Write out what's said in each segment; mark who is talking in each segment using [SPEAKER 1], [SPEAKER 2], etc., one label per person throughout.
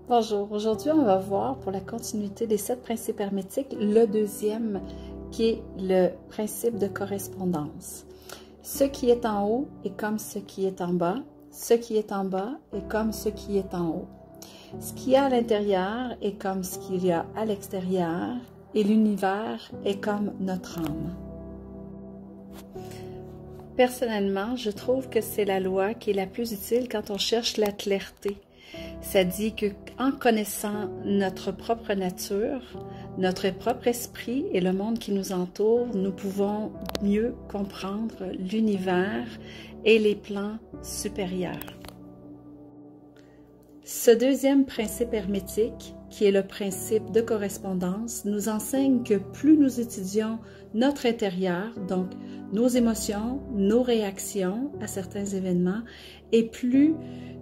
[SPEAKER 1] Bonjour, aujourd'hui on va voir pour la continuité des 7 principes hermétiques, le deuxième qui est le principe de correspondance. Ce qui est en haut est comme ce qui est en bas, ce qui est en bas est comme ce qui est en haut. Ce qu'il y a à l'intérieur est comme ce qu'il y a à l'extérieur et l'univers est comme notre âme. Personnellement, je trouve que c'est la loi qui est la plus utile quand on cherche la clarté. Ça dit qu'en connaissant notre propre nature, notre propre esprit et le monde qui nous entoure, nous pouvons mieux comprendre l'univers et les plans supérieurs. Ce deuxième principe hermétique, qui est le principe de correspondance, nous enseigne que plus nous étudions notre intérieur, donc nos émotions, nos réactions à certains événements, et plus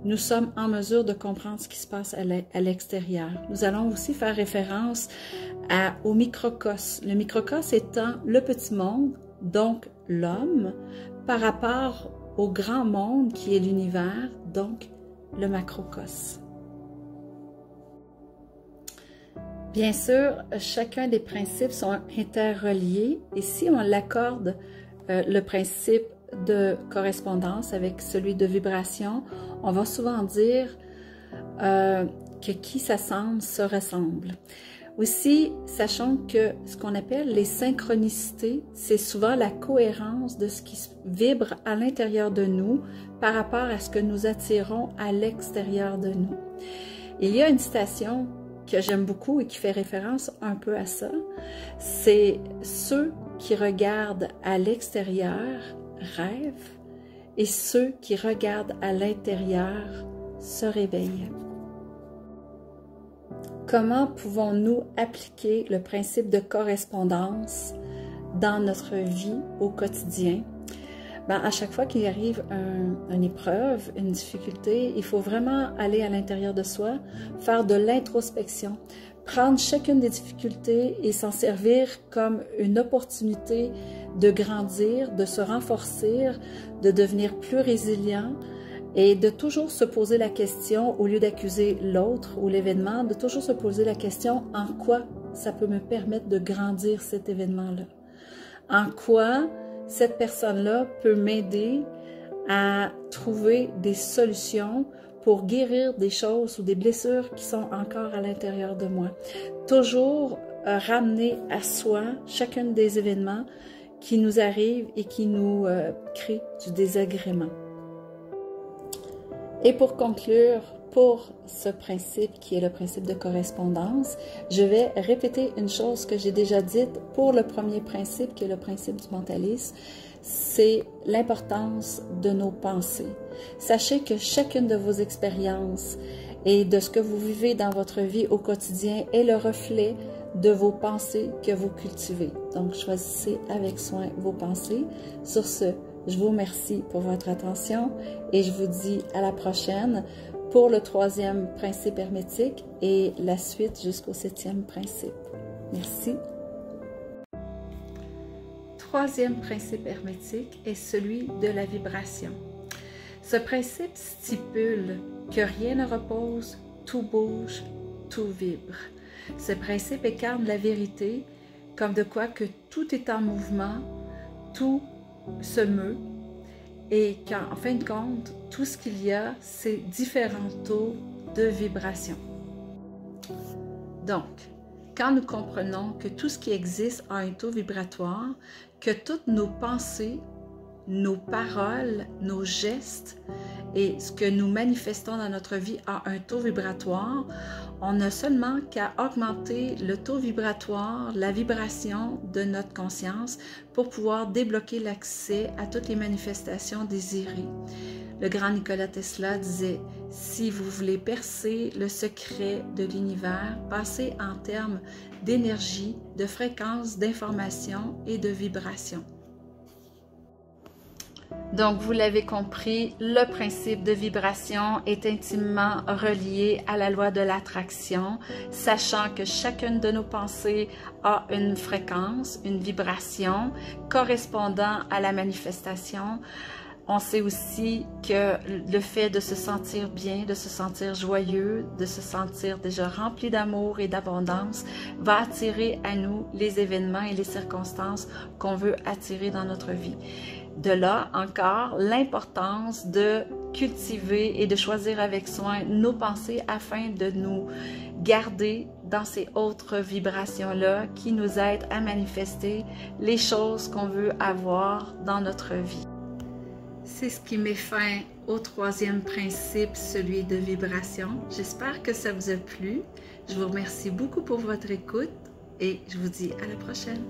[SPEAKER 1] nous sommes en mesure de comprendre ce qui se passe à l'extérieur. Nous allons aussi faire référence au microcosme. Le microcosme étant le petit monde, donc l'homme, par rapport au grand monde qui est l'univers, donc le macrocosme. Bien sûr, chacun des principes sont interreliés et si on l'accorde le principe de correspondance avec celui de vibration, on va souvent dire que qui s'assemble se ressemble. Aussi, sachons que ce qu'on appelle les synchronicités, c'est souvent la cohérence de ce qui vibre à l'intérieur de nous par rapport à ce que nous attirons à l'extérieur de nous. Il y a une citation que j'aime beaucoup et qui fait référence un peu à ça, c'est « Ceux qui regardent à l'extérieur rêvent et ceux qui regardent à l'intérieur se réveillent. » Comment pouvons-nous appliquer le principe de correspondance dans notre vie au quotidien? À chaque fois qu'il arrive une épreuve, une difficulté, il faut vraiment aller à l'intérieur de soi, faire de l'introspection, prendre chacune des difficultés et s'en servir comme une opportunité de grandir, de se renforcer, de devenir plus résilient et de toujours se poser la question, au lieu d'accuser l'autre ou l'événement, de toujours se poser la question en quoi ça peut me permettre de grandir cet événement-là. En quoi cette personne-là peut m'aider à trouver des solutions pour guérir des choses ou des blessures qui sont encore à l'intérieur de moi. Toujours ramener à soi chacun des événements qui nous arrivent et qui nous créent du désagrément. Et pour conclure, pour ce principe qui est le principe de correspondance, je vais répéter une chose que j'ai déjà dite pour le premier principe qui est le principe du mentalisme, c'est l'importance de nos pensées. Sachez que chacune de vos expériences et de ce que vous vivez dans votre vie au quotidien est le reflet de vos pensées que vous cultivez. Donc, choisissez avec soin vos pensées. Sur ce, je vous remercie pour votre attention et je vous dis à la prochaine pour le troisième principe hermétique et la suite jusqu'au 7e principe. Merci. Troisième principe hermétique est celui de la vibration. Ce principe stipule que rien ne repose, tout bouge, tout vibre. Ce principe incarne la vérité comme de quoi que tout est en mouvement, tout se meut et qu'en fin de compte, tout ce qu'il y a, c'est différents taux de vibration. Donc, quand nous comprenons que tout ce qui existe a un taux vibratoire, que toutes nos pensées, nos paroles, nos gestes et ce que nous manifestons dans notre vie a un taux vibratoire, on n'a seulement qu'à augmenter le taux vibratoire, la vibration de notre conscience pour pouvoir débloquer l'accès à toutes les manifestations désirées. Le grand Nikola Tesla disait « Si vous voulez percer le secret de l'univers, passez en termes d'énergie, de fréquence, d'information et de vibration. » Donc, vous l'avez compris, le principe de vibration est intimement relié à la loi de l'attraction, sachant que chacune de nos pensées a une fréquence, une vibration correspondant à la manifestation On sait aussi que le fait de se sentir bien, de se sentir joyeux, de se sentir déjà rempli d'amour et d'abondance va attirer à nous les événements et les circonstances qu'on veut attirer dans notre vie. De là encore l'importance de cultiver et de choisir avec soin nos pensées afin de nous garder dans ces autres vibrations-là qui nous aident à manifester les choses qu'on veut avoir dans notre vie. C'est ce qui met fin au troisième principe, celui de vibration. J'espère que ça vous a plu. Je vous remercie beaucoup pour votre écoute et je vous dis à la prochaine.